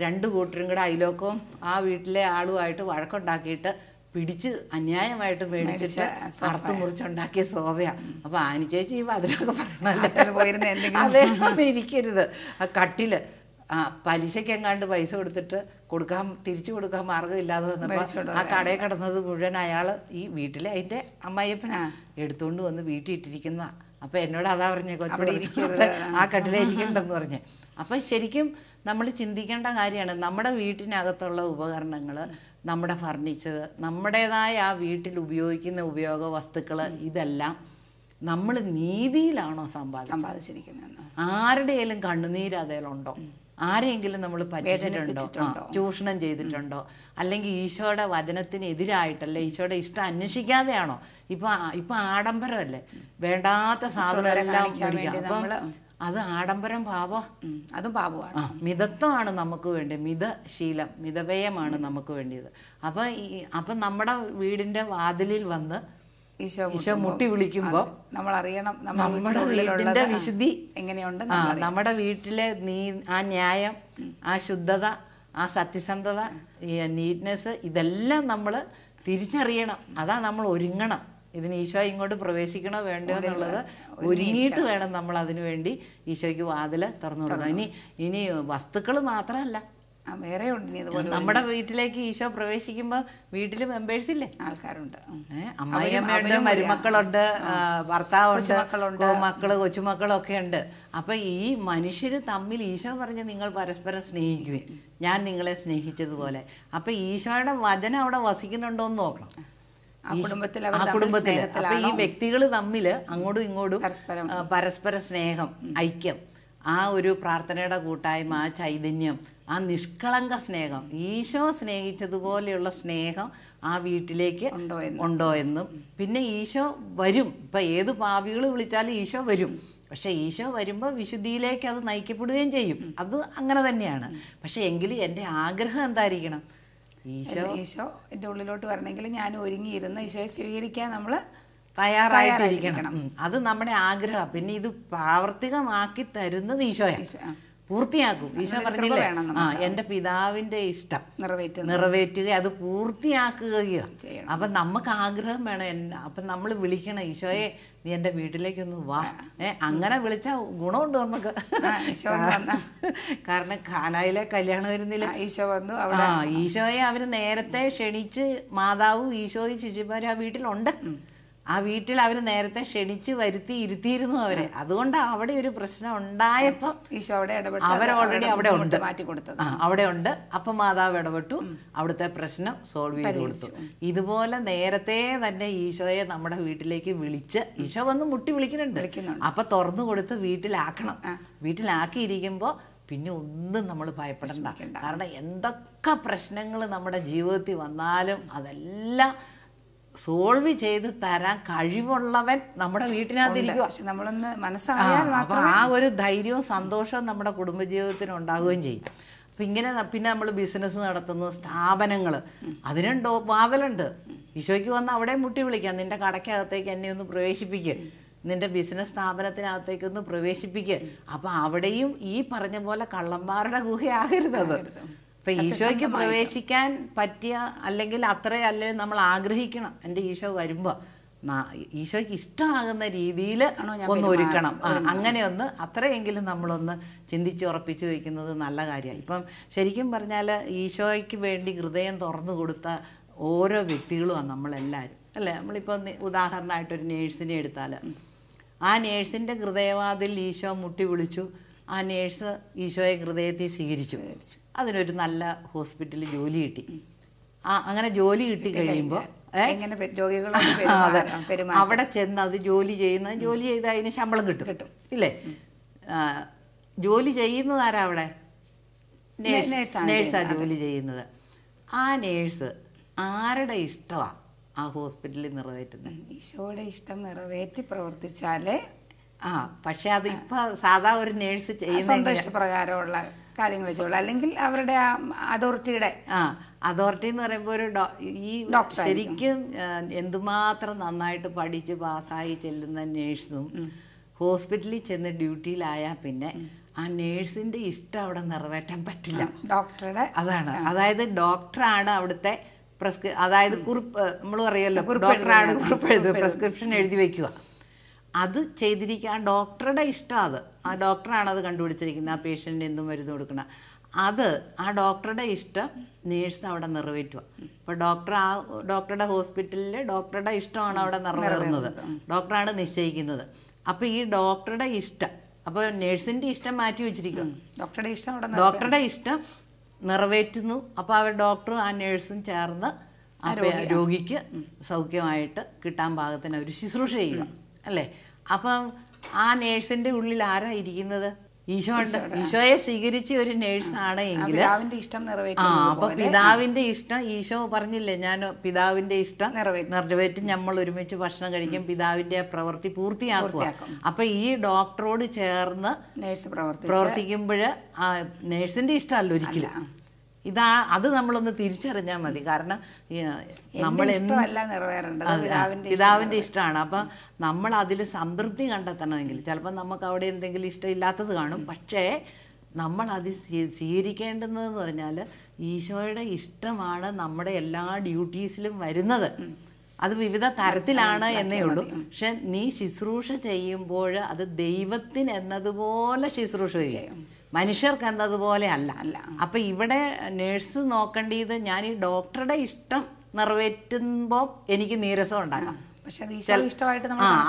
2 കൂട്ടരും കൂടെ അയലോക്കവും ആ വീട്ടിലെ ആളുമായിട്ട് വഴക്കുണ്ടാക്കിയിട്ട് പിടിച്ച് അന്യായമായിട്ട് മേടിച്ചിട്ട് അറുത്ത് മുറിച്ചുണ്ടാക്കിയ സോഫയാ. അപ്പൊ ആനി ചേച്ചി അതിലൊക്കെ പറയണല്ലോ, ഇരിക്കരുത്. ആ കട്ടില് പലിശക്ക് എങ്ങാണ്ട് പൈസ കൊടുത്തിട്ട് തിരിച്ചു കൊടുക്കാൻ മാർഗമില്ലാതെ വന്നപ്പോൾ ആ കടയിൽ കിടന്നത് മുഴുവൻ അയാൾ ഈ വീട്ടിലെ അതിന്റെ അമ്മായിയപ്പൻ എടുത്തുകൊണ്ട് വന്ന് വീട്ടിൽ ഇട്ടിരിക്കുന്ന. അപ്പൊ എന്നോട് അതാ പറഞ്ഞേ, കൊച്ചു ആ കട്ടിലേ ഇരിക്കണ്ടെന്ന് പറഞ്ഞേ. അപ്പൊ ശരിക്കും നമ്മൾ ചിന്തിക്കേണ്ട കാര്യമാണ്, നമ്മുടെ വീട്ടിനകത്തുള്ള ഉപകരണങ്ങൾ, നമ്മുടെ ഫർണിച്ചർ, നമ്മുടേതായ ആ വീട്ടിൽ ഉപയോഗിക്കുന്ന ഉപയോഗ വസ്തുക്കൾ, ഇതെല്ലാം നമ്മൾ നീതിയിലാണോ സമ്പാദിച്ചിരിക്കുന്നത്? ആരുടെയെങ്കിലും കണ്ണുനീര് അതേലുണ്ടോ? ആരെയെങ്കിലും നമ്മൾ പറ്റിച്ചിട്ടുണ്ടോ? ചൂഷണം ചെയ്തിട്ടുണ്ടോ? അല്ലെങ്കിൽ ഈശോയുടെ വചനത്തിന് എതിരായിട്ടല്ലേ, ഈശോയുടെ ഇഷ്ടം അന്വേഷിക്കാതെയാണോ? ഇപ്പൊ ആഡംബരമല്ലേ, വേണ്ടാത്ത സാധനമെല്ലാം അപ്പം അത് ആഡംബരം അതും പാപമാണ്. മിതത്വമാണ് നമുക്ക് വേണ്ടത്, മിതശീലം, മിതവ്യയമാണ് നമുക്ക് വേണ്ടിയത്. അപ്പൊ നമ്മുടെ വീടിന്റെ വാതിലിൽ വന്ന് ഈശോ മുട്ടി വിളിക്കുമ്പോ നമ്മൾ അറിയണം നമ്മുടെ വീടിന്റെ വിശുദ്ധി എങ്ങനെയുണ്ട്, നമ്മുടെ വീട്ടിലെ ആ ന്യായം, ആ ശുദ്ധത, ആ സത്യസന്ധത, നീറ്റ്നെസ്, ഇതെല്ലാം നമ്മൾ തിരിച്ചറിയണം. അതാ നമ്മൾ ഒരുങ്ങണം. ഇതിന് ഈശോ ഇങ്ങോട്ട് പ്രവേശിക്കണോ വേണ്ടോ എന്നുള്ളത് ഒരുങ്ങിയിട്ട് വേണം നമ്മൾ അതിനു വേണ്ടി ഈശോയ്ക്ക് വാതില് തുറന്നു കൊടുക്കണം. ഇനി വസ്തുക്കൾ മാത്രമല്ല, വേറെ ഉണ്ട്. നമ്മുടെ വീട്ടിലേക്ക് ഈശോ പ്രവേശിക്കുമ്പോ വീട്ടില് മെമ്പേഴ്സ് ഇല്ലേ, ആൾക്കാരുണ്ട്. അമ്മായിയമ്മയുണ്ട്, മരുമക്കളുണ്ട്, ഭർത്താവുണ്ട്, മക്കള്, കൊച്ചുമക്കളൊക്കെ ഉണ്ട്. അപ്പൊ ഈ മനുഷ്യര് തമ്മിൽ ഈശോ പറഞ്ഞ് നിങ്ങൾ പരസ്പരം സ്നേഹിക്കുവേ, ഞാൻ നിങ്ങളെ സ്നേഹിച്ചതുപോലെ. അപ്പൊ ഈശോയുടെ വചനം അവിടെ വസിക്കുന്നുണ്ടോന്ന് നോക്കണം ആ കുടുംബത്തില്. അപ്പൊ ഈ വ്യക്തികൾ തമ്മില് അങ്ങോട്ടും ഇങ്ങോട്ടും പരസ്പര സ്നേഹം, ഐക്യം, ആ ഒരു പ്രാർത്ഥനയുടെ കൂട്ടായ്മ, ആ ചൈതന്യം, ആ നിഷ്കളങ്ക സ്നേഹം, ഈശോ സ്നേഹിച്ചതുപോലെയുള്ള സ്നേഹം ആ വീട്ടിലേക്ക് ഉണ്ടോ എന്നും. പിന്നെ ഈശോ വരും. ഇപ്പൊ ഏത് പാപികൾ വിളിച്ചാലും ഈശോ വരും. പക്ഷെ ഈശോ വരുമ്പോൾ വിശുദ്ധിയിലേക്ക് അത് നയിക്കപ്പെടുകയും ചെയ്യും. അത് അങ്ങനെ തന്നെയാണ്. പക്ഷെ എങ്കിലും എൻ്റെ ആഗ്രഹം എന്തായിരിക്കണം? ഈശോ എൻ്റെ ഉള്ളിലോട്ട് വരണമെങ്കിൽ ഞാൻ ഒരുങ്ങിയിരുന്ന് ഈശോയെ സ്വീകരിക്കാൻ നമ്മൾ തയ്യാറായിട്ടിരിക്കണം. അത് നമ്മുടെ ആഗ്രഹം. പിന്നെ ഇത് പ്രാവർത്തികമാക്കി തരുന്നത് ഈശോയാ, പൂർത്തിയാക്കും. ഈശോ പറഞ്ഞില്ലേ, എന്റെ പിതാവിന്റെ ഇഷ്ടം നിറവേറ്റുക, അത് പൂർത്തിയാക്കുകയോ. അപ്പൊ നമുക്ക് ആഗ്രഹം വേണം. അപ്പൊ നമ്മൾ വിളിക്കണം, ഈശോയെ നീ എന്റെ വീട്ടിലേക്കൊന്ന് വാ. അങ്ങനെ വിളിച്ച ഗുണമുണ്ട് നമുക്ക്. കാരണം ഖാനായിലെ കല്യാണ വിരുന്നില് ഈശോ വന്നു. ഈശോയെ അവര് നേരത്തെ ക്ഷണിച്ച്, മാതാവും ഈശോയും ശിശുമാരും ആ വീട്ടിലുണ്ട്. ആ വീട്ടിൽ അവർ നേരത്തെ ക്ഷണിച്ച് ഇരുത്തിയിരുന്നു അവരെ. അതുകൊണ്ട് അവിടെ ഒരു പ്രശ്നം ഉണ്ടായപ്പോ അവർ ഓൾറെഡി അവിടെ ഉണ്ട്, അവിടെ ഉണ്ട്. അപ്പൊ മാതാവ് ഇടപെട്ടു, അവിടുത്തെ പ്രശ്നം സോൾവ് ചെയ്ത് കൊടുത്തു. ഇതുപോലെ നേരത്തെ തന്നെ ഈശോയെ നമ്മുടെ വീട്ടിലേക്ക് വിളിച്ച്, ഈശോ വന്ന് മുട്ടി വിളിക്കുന്നുണ്ട്. അപ്പൊ തുറന്നു കൊടുത്ത് വീട്ടിലാക്കണം. വീട്ടിലാക്കിയിരിക്കുമ്പോ പിന്നെ ഒന്നും നമ്മൾ ഭയപ്പെടണ്ട. കാരണം എന്തൊക്കെ പ്രശ്നങ്ങൾ നമ്മുടെ ജീവിതത്തിൽ വന്നാലും അതെല്ലാം സോൾവ് ചെയ്ത് തരാൻ കഴിവുള്ളവൻ നമ്മുടെ വീട്ടിനകത്തിരിക്കുക. നമ്മളൊന്ന് അപ്പൊ ആ ഒരു ധൈര്യവും സന്തോഷവും നമ്മുടെ കുടുംബജീവിതത്തിന് ഉണ്ടാവുകയും ചെയ്യും. അപ്പൊ ഇങ്ങനെ പിന്നെ നമ്മൾ ബിസിനസ് നടത്തുന്നു, സ്ഥാപനങ്ങൾ, അതിനും വാതിലുണ്ട്. ഈശോയ്ക്ക് വന്ന് അവിടെ മുട്ടി വിളിക്കാം, നിന്റെ കടയ്ക്കകത്തേക്ക് എന്നെ ഒന്ന് പ്രവേശിപ്പിക്കുക, നിന്റെ ബിസിനസ് സ്ഥാപനത്തിനകത്തേക്കൊന്ന് പ്രവേശിപ്പിക്കുക. അപ്പൊ അവിടെയും ഈ പറഞ്ഞ പോലെ കള്ളന്മാരുടെ ഗുഹയാകരുതത്. ഇപ്പം ഈശോയ്ക്ക് പ്രവേശിക്കാൻ പറ്റിയ അല്ലെങ്കിൽ അല്ലേ നമ്മൾ ആഗ്രഹിക്കണം. എൻ്റെ ഈശോ വരുമ്പോൾ ഈശോയ്ക്ക് ഇഷ്ടമാകുന്ന രീതിയിൽ ഒന്ന് ഒരുക്കണം. അങ്ങനെ ഒന്ന് അത്രയെങ്കിലും നമ്മളൊന്ന് ചിന്തിച്ചുറപ്പിച്ച് വയ്ക്കുന്നത് നല്ല കാര്യമാണ്. ഇപ്പം ശരിക്കും പറഞ്ഞാൽ ഈശോയ്ക്ക് വേണ്ടി ഹൃദയം തുറന്നു കൊടുത്ത ഓരോ വ്യക്തികളുമാണ് നമ്മളെല്ലാവരും, അല്ലേ? നമ്മളിപ്പോൾ ഉദാഹരണമായിട്ടൊരു നേഴ്സിനെ എടുത്താൽ, ആ നേഴ്സിൻ്റെ ഹൃദയവാതിൽ ഈശോ മുട്ടി വിളിച്ചു. ആ നേഴ്സ് ഈശോയെ ഹൃദയത്തിൽ സ്വീകരിച്ചു. അതിനൊരു നല്ല ഹോസ്പിറ്റലിൽ ജോലി കിട്ടി. അങ്ങനെ ജോലി കിട്ടി കഴിയുമ്പോൾ അവിടെ ചെന്ന് അത് ജോലി ചെയ്ത് അതിന് ശമ്പളം കിട്ടും ഇല്ലേ? ജോലി ചെയ്യുന്നത് ആരാ അവിടെ? നേഴ്സാ ജോലി ചെയ്യുന്നത്. ആ നേഴ്സ് ആരുടെ ഇഷ്ടമാണ് ആ ഹോസ്പിറ്റലിൽ നിറവേറ്റുന്നത്? ഈശോയുടെ ഇഷ്ടം നിറവേറ്റി പ്രവർത്തിച്ചാലേ. പക്ഷെ അത് ഇപ്പൊ സാധാ ഒരു നേഴ്സ് ചെയ്യുന്ന ഇഷ്ടപ്രകാരമുള്ള കാര്യങ്ങൾ ചെയ്യുള്ളൂ, അല്ലെങ്കിൽ അവരുടെ അതോറിറ്റിയുടെ അതോറിറ്റി എന്ന് പറയുമ്പോൾ ഒരു ഈ ശരിക്കും എന്തുമാത്രം നന്നായിട്ട് പഠിച്ച് പാസ്സായി ചെല്ലുന്ന നേഴ്സും ഹോസ്പിറ്റലിൽ ചെന്ന് ഡ്യൂട്ടിയിലായാൽ പിന്നെ ആ നേഴ്സിന്റെ ഇഷ്ടം അവിടെ നിറവേറ്റാൻ പറ്റില്ല. ഡോക്ടറുടെ അതായത് ഡോക്ടറാണ് അവിടുത്തെ അതായത് കുറിപ്പ്, നമ്മൾ പറയല്ലോ ഡോക്ടറാണ് കുറിപ്പ് എഴുതുക, പ്രിസ്ക്രിപ്ഷൻ എഴുതി വെക്കുക. അത് ചെയ്തിരിക്കുക ഡോക്ടറുടെ ഇഷ്ടം. ആ ഡോക്ടറാണ് അത് കണ്ടുപിടിച്ചിരിക്കുന്നത്, ആ പേഷ്യൻറ്റിന് എന്തും മരുന്ന് കൊടുക്കണം. അത് ആ ഡോക്ടറുടെ ഇഷ്ടം നേഴ്സ് അവിടെ നിറവേറ്റുക. അപ്പോൾ ഡോക്ടറുടെ ഹോസ്പിറ്റലിൽ ഡോക്ടറുടെ ഇഷ്ടമാണ് അവിടെ നിറവേറുന്നത്, ഡോക്ടറാണ് നിശ്ചയിക്കുന്നത്. അപ്പോൾ ഈ ഡോക്ടറുടെ ഇഷ്ടം, അപ്പോൾ നേഴ്സിൻ്റെ ഇഷ്ടം മാറ്റി വെച്ചിരിക്കുക, ഡോക്ടറുടെ ഇഷ്ടം നിറവേറ്റുന്നു. അപ്പോൾ അവർ ഡോക്ടറും ആ നേഴ്സും ചേർന്ന് രോഗിക്ക് സൗഖ്യമായിട്ട് കിട്ടാൻ പാകത്തിന് അവർ ശുശ്രൂഷ ചെയ്യുക, അല്ലേ? അപ്പം ആ നേഴ്സിന്റെ ഉള്ളിൽ ആരാ ഇരിക്കുന്നത്? ഈശോ ഉണ്ട്. ഈശോയെ സ്വീകരിച്ച ഒരു നേഴ്സാണ് എങ്കിൽ അപ്പൊ പിതാവിന്റെ ഇഷ്ടം, ഈശോ പറഞ്ഞില്ലേ, ഞാൻ പിതാവിന്റെ ഇഷ്ടം നിറവേറ്റും, നമ്മൾ ഒരുമിച്ച് ഭക്ഷണം കഴിക്കും, പിതാവിന്റെ പ്രവൃത്തി പൂർത്തിയാക്കുക. അപ്പൊ ഈ ഡോക്ടറോട് ചേർന്ന് പ്രവർത്തിക്കുമ്പോൾ നേഴ്സിന്റെ ഇഷ്ടമല്ല ഒരിക്കലും. അത് നമ്മളൊന്ന് തിരിച്ചറിഞ്ഞാൽ മതി. കാരണം നമ്മൾ പിതാവിന്റെ ഇഷ്ടമാണ്. അപ്പം നമ്മൾ അതിൽ സംതൃപ്തി കണ്ടെത്തണമെങ്കിൽ ചിലപ്പോൾ നമുക്ക് അവിടെ എന്തെങ്കിലും ഇഷ്ടമില്ലാത്തത് കാണും. പക്ഷേ നമ്മൾ അത് സ്വീകരിക്കേണ്ടതെന്ന് പറഞ്ഞാൽ ഈശോയുടെ ഇഷ്ടമാണ് നമ്മുടെ എല്ലാ ഡ്യൂട്ടീസിലും വരുന്നത്. അത് വിവിധ തരത്തിലാണ് എന്നേ ഉള്ളൂ. പക്ഷെ നീ ശുശ്രൂഷ ചെയ്യുമ്പോൾ അത് ദൈവത്തിന് എന്നതുപോലെ ശുശ്രൂഷ ചെയ്യും, മനുഷ്യർക്ക് എന്നതുപോലെ അല്ല. അപ്പൊ ഇവിടെ നേഴ്സ് നോക്കേണ്ടത് ഞാൻ ഈ ഡോക്ടറുടെ ഇഷ്ടം നിറവേറ്റുമ്പോൾ എനിക്ക് നീരസം ഉണ്ടാക്കാം.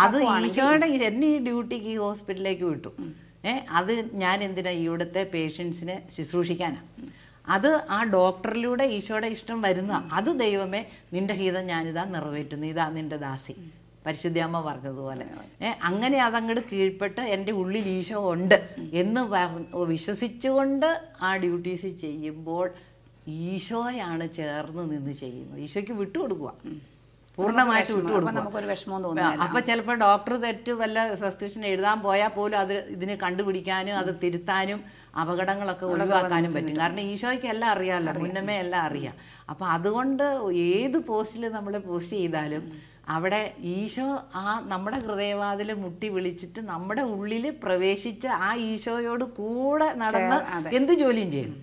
അത് ഈശോയുടെ എന്നെ ഈ ഡ്യൂട്ടിക്ക് ഈ ഹോസ്പിറ്റലിലേക്ക് വിട്ടു, അത് ഞാൻ എന്തിനാ ഇവിടുത്തെ പേഷ്യൻസിനെ ശുശ്രൂഷിക്കാനാണ്. അത് ആ ഡോക്ടറിലൂടെ ഈശോയുടെ ഇഷ്ടം വരുന്ന, അത് ദൈവമേ നിന്റെ ഹിതം ഞാനിതാ നിറവേറ്റുന്നു, ഇതാ നിന്റെ ദാസി, പരിശുദ്ധയമ്മ പറഞ്ഞതുപോലെ. അങ്ങനെ അതങ്ങോട്ട് കീഴ്പ്പെട്ട് എൻ്റെ ഉള്ളിൽ ഈശോ ഉണ്ട് എന്ന് വിശ്വസിച്ചുകൊണ്ട് ആ ഡ്യൂട്ടീസ് ചെയ്യുമ്പോൾ ഈശോയാണ് ചേർന്ന് നിന്ന് ചെയ്യുന്നത്. ഈശോയ്ക്ക് വിട്ടുകൊടുക്കുക, പൂർണ്ണമായിട്ട് വിട്ടുകൊടുക്കുക. അപ്പൊ ചിലപ്പോൾ ഡോക്ടർ തെറ്റ് വല്ല സബ്സ്ക്രിപ്ഷൻ എഴുതാൻ പോയാൽ പോലും അത് ഇതിന് കണ്ടുപിടിക്കാനും അത് തിരുത്താനും അപകടങ്ങളൊക്കെ ഒഴിവാക്കാനും പറ്റും. കാരണം ഈശോയ്ക്ക് എല്ലാം അറിയാമല്ലോ, മുന്നമേ എല്ലാം അറിയാം. അപ്പൊ അതുകൊണ്ട് ഏത് പോസ്റ്റിൽ നമ്മൾ പോസ്റ്റ് ചെയ്താലും അവിടെ ഈശോ ആ നമ്മുടെ ഹൃദയവാതിൽ മുട്ടി വിളിച്ചിട്ട് നമ്മുടെ ഉള്ളിൽ പ്രവേശിച്ച് ആ ഈശോയോട് കൂടെ നടന്ന് എന്ത് ജോലിയും ചെയ്യണം.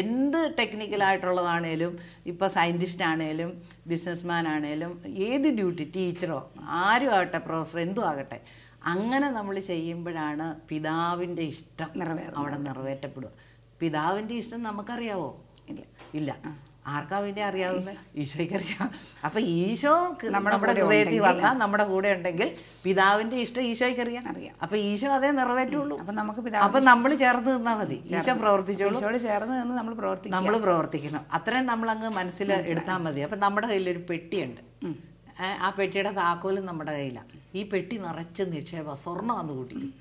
എന്ത് ടെക്നിക്കലായിട്ടുള്ളതാണേലും, ഇപ്പോൾ സയൻറ്റിസ്റ്റ് ആണേലും ബിസിനസ്മാൻ ആണേലും ഏത് ഡ്യൂട്ടി, ടീച്ചറോ ആരും ആകട്ടെ, പ്രൊഫസർ എന്തും ആകട്ടെ, അങ്ങനെ നമ്മൾ ചെയ്യുമ്പോഴാണ് പിതാവിൻ്റെ ഇഷ്ടം അവിടെ നിറവേറ്റപ്പെടുക. പിതാവിൻ്റെ ഇഷ്ടം നമുക്കറിയാവോ? ഇല്ല. ആർക്കാ പിന്നെ അറിയാവുന്നത്? ഈശോയ്ക്ക് അറിയാം. അപ്പൊ ഈശോ നമ്മുടെ ഹൃദയത്തിൽ വന്നാൽ നമ്മുടെ കൂടെ ഉണ്ടെങ്കിൽ പിതാവിന്റെ ഇഷ്ടം ഈശോയ്ക്ക് അറിയാം. അപ്പൊ ഈശോ അതേ നിറവേറ്റുള്ളൂ. അപ്പൊ നമ്മൾ ചേർന്ന് നിന്നാൽ മതി, ഈശോ പ്രവർത്തിച്ചോളൂ. നമ്മൾ പ്രവർത്തിക്കണം, അത്രയും നമ്മൾ അങ്ങ് മനസ്സിൽ എടുത്താൽ മതി. അപ്പൊ നമ്മുടെ കയ്യിലൊരു പെട്ടിയുണ്ട്, ആ പെട്ടിയുടെ താക്കോലും നമ്മുടെ കയ്യിലാണ്. ഈ പെട്ടി നിറച്ച് നിക്ഷേപം സ്വർണ്ണമാണെന്ന് കൂട്ടിക്കും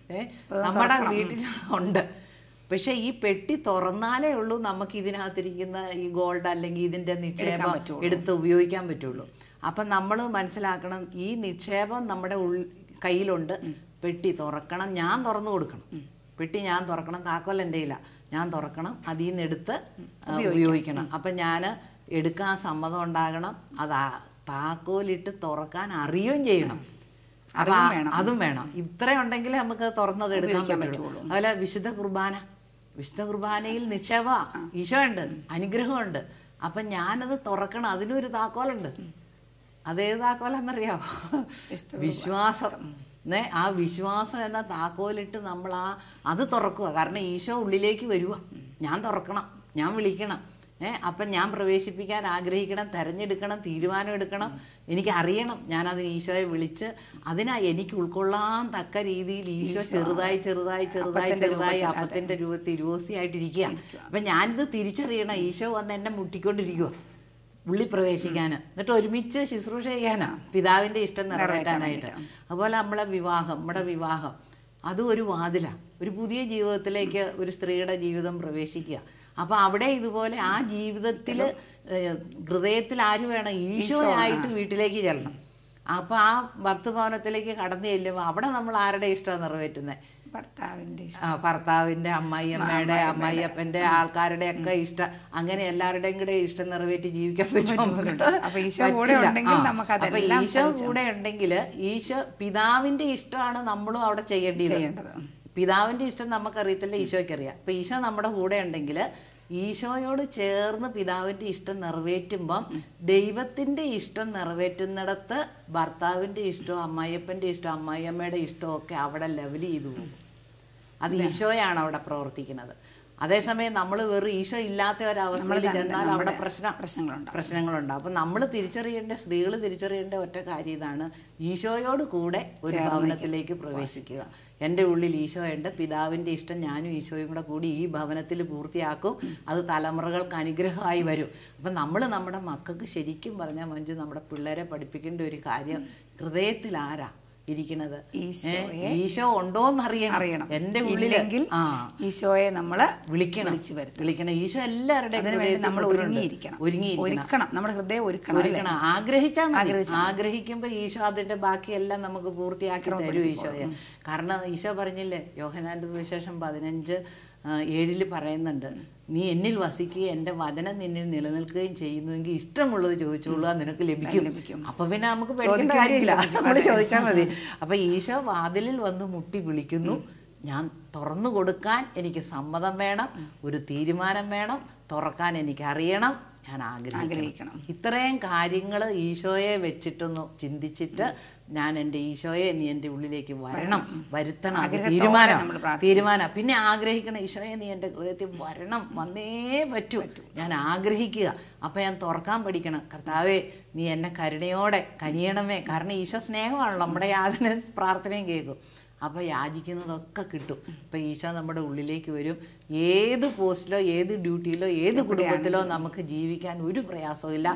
നമ്മുടെ വീട്ടിൽ ഉണ്ട്. പക്ഷെ ഈ പെട്ടി തുറന്നാലേ ഉള്ളൂ നമുക്ക് ഇതിനകത്തിരിക്കുന്ന ഈ ഗോൾഡ് അല്ലെങ്കിൽ ഇതിൻ്റെ നിക്ഷേപം എടുത്ത് ഉപയോഗിക്കാൻ പറ്റുള്ളൂ. അപ്പം നമ്മൾ മനസ്സിലാക്കണം, ഈ നിക്ഷേപം നമ്മുടെ കയ്യിലുണ്ട്, പെട്ടി തുറക്കണം, ഞാൻ തുറന്നു കൊടുക്കണം. പെട്ടി ഞാൻ തുറക്കണം, താക്കോൽ എൻ്റെ കയ്യിലാണ്, ഞാൻ തുറക്കണം, അതിൽ നിന്ന് എടുത്ത് ഉപയോഗിക്കണം. അപ്പം ഞാൻ എടുക്കാൻ സമ്മതം ഉണ്ടാകണം, അത് താക്കോലിട്ട് തുറക്കാൻ അറിയുകയും ചെയ്യണം. അപ്പം അതും വേണം. ഇത്രയുണ്ടെങ്കിലേ നമുക്ക് തുറന്നത് എടുക്കാൻ പറ്റുള്ളൂ. അതുപോലെ വിശുദ്ധ കുർബാന, വിശുദ്ധ കുർബാനയിൽ നിക്ഷേപ ഈശോ ഉണ്ട്, അനുഗ്രഹമുണ്ട്. അപ്പം ഞാനത് തുറക്കണം, അതിനൊരു താക്കോലുണ്ട്. അതേത് താക്കോലാന്നറിയാമോ? വിശ്വാസം. ആ വിശ്വാസം എന്ന താക്കോലിട്ട് നമ്മൾ അത് തുറക്കുക. കാരണം ഈശോ ഉള്ളിലേക്ക് വരുക. ഞാൻ തുറക്കണം, ഞാൻ വിളിക്കണം. അപ്പം ഞാൻ പ്രവേശിപ്പിക്കാൻ ആഗ്രഹിക്കണം, തിരഞ്ഞെടുക്കണം, തീരുമാനം എടുക്കണം. എനിക്കറിയണം ഞാനതിന് ഈശോയെ വിളിച്ച് എനിക്ക് ഉൾക്കൊള്ളാൻ തക്ക രീതിയിൽ ഈശോ ചെറുതായി ചെറുതായി ചെറുതായി ചെറുതായി അപ്പത്തിൻ്റെ രൂപത്തിൽ രൂപസിയായിട്ടിരിക്കുക. അപ്പം ഞാനിത് തിരിച്ചറിയണം. ഈശോ വന്ന് എന്നെ മുട്ടിക്കൊണ്ടിരിക്കുക ഉള്ളി പ്രവേശിക്കാൻ, എന്നിട്ട് ഒരുമിച്ച് ശുശ്രൂഷ ചെയ്യാനാ, പിതാവിൻ്റെ ഇഷ്ടം നിറവേറ്റാനായിട്ട്. അതുപോലെ നമ്മുടെ വിവാഹം അതും ഒരു വാതിലാണ്. ഒരു പുതിയ ജീവിതത്തിലേക്ക് ഒരു സ്ത്രീയുടെ ജീവിതം പ്രവേശിക്കുക. അപ്പം അവിടെ ഇതുപോലെ ആ ജീവിതത്തിൽ ഹൃദയത്തിൽ ആര് വേണം? ഈശോയായിട്ട് വീട്ടിലേക്ക് ചെല്ലണം. അപ്പം ആ ഭർത്തൃഭവനത്തിലേക്ക് കടന്നു ചെല്ലുമ്പോൾ അവിടെ നമ്മൾ ആരുടെ ഇഷ്ടമാണ് നിറവേറ്റുന്നത്? ഭർത്താവിൻ്റെ, അമ്മായിയമ്മയുടെ, അമ്മായിയപ്പൻ്റെ, ആൾക്കാരുടെ ഒക്കെ ഇഷ്ടം. അങ്ങനെ എല്ലാവരുടെയും കൂടെ ഇഷ്ടം നിറവേറ്റി ജീവിക്കാൻ പറ്റും. അപ്പൊ ഈശോ കൂടെ ഉണ്ടെങ്കിൽ പിതാവിന്റെ ഇഷ്ടമാണ് നമ്മളും അവിടെ ചെയ്യേണ്ടത്. പിതാവിന്റെ ഇഷ്ടം നമുക്കറിയത്തില്ല, ഈശോയ്ക്കറിയാം. അപ്പൊ ഈശോ നമ്മുടെ കൂടെ ഉണ്ടെങ്കിൽ ഈശോയോട് ചേർന്ന് പിതാവിൻ്റെ ഇഷ്ടം നിറവേറ്റുമ്പം ദൈവത്തിൻ്റെ ഇഷ്ടം നിറവേറ്റുന്നിടത്ത് ഭർത്താവിൻ്റെ ഇഷ്ടം, അമ്മായിയപ്പൻ്റെ ഇഷ്ടം, അമ്മായിയമ്മയുടെ ഇഷ്ടമൊക്കെ അവിടെ ലെവൽ ചെയ്തു പോകും. അത് ഈശോയാണ് അവിടെ പ്രവർത്തിക്കുന്നത്. അതേസമയം നമ്മൾ വെറും ഈശോ ഇല്ലാത്ത ഒരവസ്ഥയിൽ ചെന്നാൽ അവിടെ പ്രശ്നങ്ങളുണ്ട്. അപ്പം നമ്മൾ സ്ത്രീകൾ തിരിച്ചറിയേണ്ട ഒറ്റ കാര്യം ഇതാണ്: ഈശോയോട് കൂടെ ഒരു ഭവനത്തിലേക്ക് പ്രവേശിക്കുക. എൻ്റെ ഉള്ളിൽ ഈശോയുണ്ട്, പിതാവിൻ്റെ ഇഷ്ടം ഞാനും ഈശോയും കൂടെ കൂടി ഈ ഭവനത്തിൽ പൂർത്തിയാക്കും. അത് തലമുറകൾക്ക് അനുഗ്രഹമായി വരും. അപ്പം നമ്മൾ നമ്മുടെ മക്കൾക്ക് ശരിക്കും പറഞ്ഞാൽ മഞ്ജു, നമ്മുടെ പിള്ളേരെ പഠിപ്പിക്കേണ്ട ഒരു കാര്യം, ഹൃദയത്തിൽ ആരാ ഇരിക്കുന്നത്? ഈശോ ഉണ്ടോന്ന് അറിയണം. എന്റെ ഉള്ളിലെങ്കിൽ ഈശോയെ നമ്മള് വിളിക്കണം. ഈശോ എല്ലാവരുടെയും നമ്മൾ ഒരുങ്ങിയിരിക്കണം. നമ്മുടെ ഹൃദയം ഒരുക്കണം. ആഗ്രഹിക്കുമ്പോ ഈശോ അതിന്റെ ബാക്കിയെല്ലാം നമുക്ക് പൂർത്തിയാക്കി തരും ഈശോയെ. കാരണം ഈശോ പറഞ്ഞില്ലേ, യോഹന്നാന്റെ സുവിശേഷം 15:7 പറയുന്നുണ്ട്, നീ എന്നിൽ വസിക്കുകയും എൻ്റെ വചനം നിന്നിൽ നിലനിൽക്കുകയും ചെയ്യുന്നുവെങ്കിൽ ഇഷ്ടമുള്ളത് ചോദിച്ചോളൂ, നിനക്ക് ലഭിക്കും. അപ്പൊ പിന്നെ നമുക്ക് പേടിക്കേണ്ട കാര്യമില്ല, നമ്മൾ ചോദിച്ചാൽ മതി. അപ്പൊ ഈശോ വാതിലിൽ വന്ന് മുട്ടി വിളിക്കുന്നു. ഞാൻ തുറന്നു കൊടുക്കാൻ എനിക്ക് സമ്മതം വേണം, ഒരു തീരുമാനം വേണം, തുറക്കാൻ എനിക്ക് അറിയണം, ഞാൻ ആഗ്രഹിക്കണം. ഇത്രയും കാര്യങ്ങൾ ഈശോയെ വെച്ചിട്ടൊന്ന് ചിന്തിച്ചിട്ട് ഞാൻ എൻ്റെ ഈശോയെ നീ എൻ്റെ ഉള്ളിലേക്ക് വരുത്തണം. തീരുമാനം. പിന്നെ ആഗ്രഹിക്കണം, ഈശോയെ നീ എൻ്റെ ഹൃദയത്തിൽ വന്നേ പറ്റൂ, ഞാൻ ആഗ്രഹിക്കുക. അപ്പം ഞാൻ തുറക്കാൻ പഠിക്കണം. കർത്താവേ, നീ എന്നെ കരുണയോടെ കനിയണമേ. കാരണം ഈശോ സ്നേഹമാണല്ലോ, നമ്മുടെ യാതന പ്രാർത്ഥനയും കേൾക്കും. അപ്പോൾ യാചിക്കുന്നതൊക്കെ കിട്ടും. അപ്പം ഈശോ നമ്മുടെ ഉള്ളിലേക്ക് വരും. ഏത് പോസ്റ്റിലോ, ഏത് ഡ്യൂട്ടിയിലോ, ഏത് കുടുംബത്തിലോ നമുക്ക് ജീവിക്കാൻ ഒരു പ്രയാസവും ഇല്ല.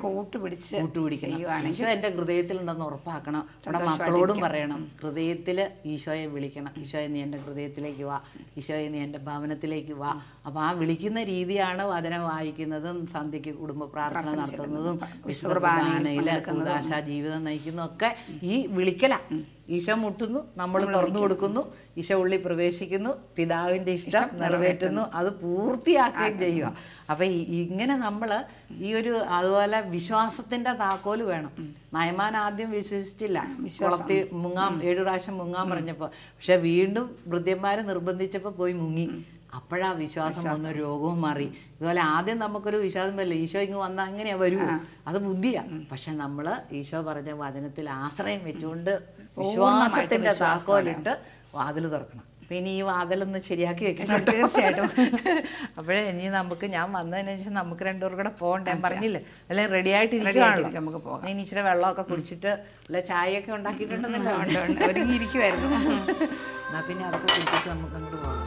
കൂട്ടുപിടിക്കണം. ഈശോ എൻ്റെ ഹൃദയത്തിലുണ്ടെന്ന് ഉറപ്പാക്കണം. നമ്മുടെ മക്കളോടും പറയണം, ഹൃദയത്തിൽ ഈശോയെ വിളിക്കണം. ഈശോയെ നീ എൻ്റെ ഹൃദയത്തിലേക്ക് വാ, ഈശോയെ നീ എൻ്റെ ഭവനത്തിലേക്ക് വാ. അപ്പോൾ ആ വിളിക്കുന്ന രീതിയാണ് വചനം വായിക്കുന്നതും സന്ധ്യയ്ക്ക് കുടുംബ പ്രാർത്ഥന നടത്തുന്നതും വിശുദ്ധകുർബാനയില് കൂദാശ ജീവിതം നയിക്കുന്നതൊക്കെ ഈ വിളിക്കല. ഈശോ മുട്ടുന്നു, നമ്മൾ തുറന്നു കൊടുക്കുന്നു, ഈശോ ഉള്ളിൽ പ്രവേശിക്കുന്നു, പിതാവിൻ്റെ ഇഷ്ടം നിറവേറ്റുന്നു, അത് പൂർത്തിയാക്കുകയും ചെയ്യുക. അപ്പം ഇങ്ങനെ നമ്മൾ അതുപോലെ വിശ്വാസത്തിൻ്റെ താക്കോല് വേണം. നയമാൻ ആദ്യം വിശ്വസിച്ചില്ല, കുളത്തിൽ 7 പ്രാവശ്യം മുങ്ങാൻ പറഞ്ഞപ്പോൾ. പക്ഷെ വീണ്ടും വൃദ്ധന്മാർ നിർബന്ധിച്ചപ്പോൾ പോയി മുങ്ങി. അപ്പോഴാ വിശ്വാസം വന്ന രോഗവും മാറി. ഇതുപോലെ ആദ്യം നമുക്കൊരു വിശ്വാസം വരില്ല, ഈശോ ഇങ്ങ് വന്നാൽ അങ്ങനെയാ വരുമോ, അത് ബുദ്ധിയാ. പക്ഷെ നമ്മൾ ഈശോ പറഞ്ഞ വചനത്തിൽ ആശ്രയം വെച്ചുകൊണ്ട് വിശ്വാസത്തിന്റെ താക്കോലിട്ട് വാതിൽ തുറക്കണം. അപ്പൊ ഇനി ഈ വാതിലൊന്ന് ശരിയാക്കി വെക്കണം തീർച്ചയായിട്ടും. അപ്പോഴേ ഇനി ഞാൻ വന്നതിന് ശേഷം നമുക്ക് രണ്ടുപേർ കൂടെ പോകണ്ടേ, പറഞ്ഞില്ലേ, അല്ലെ റെഡി ആയിട്ട് ഇരിക്കുകയാണല്ലോ, നമുക്ക് പോകാം. ഇനി ഇച്ചിരി വെള്ളമൊക്കെ കുടിച്ചിട്ട് അല്ലെ ചായയൊക്കെ ഉണ്ടാക്കിയിട്ടുണ്ടെന്നല്ലോ, ഒരുങ്ങിയിരിക്കുമായിരുന്നു. എന്നാ പിന്നെ അതൊക്കെ കുടിച്ചിട്ട് നമുക്ക് അങ്ങോട്ട് പോകാം.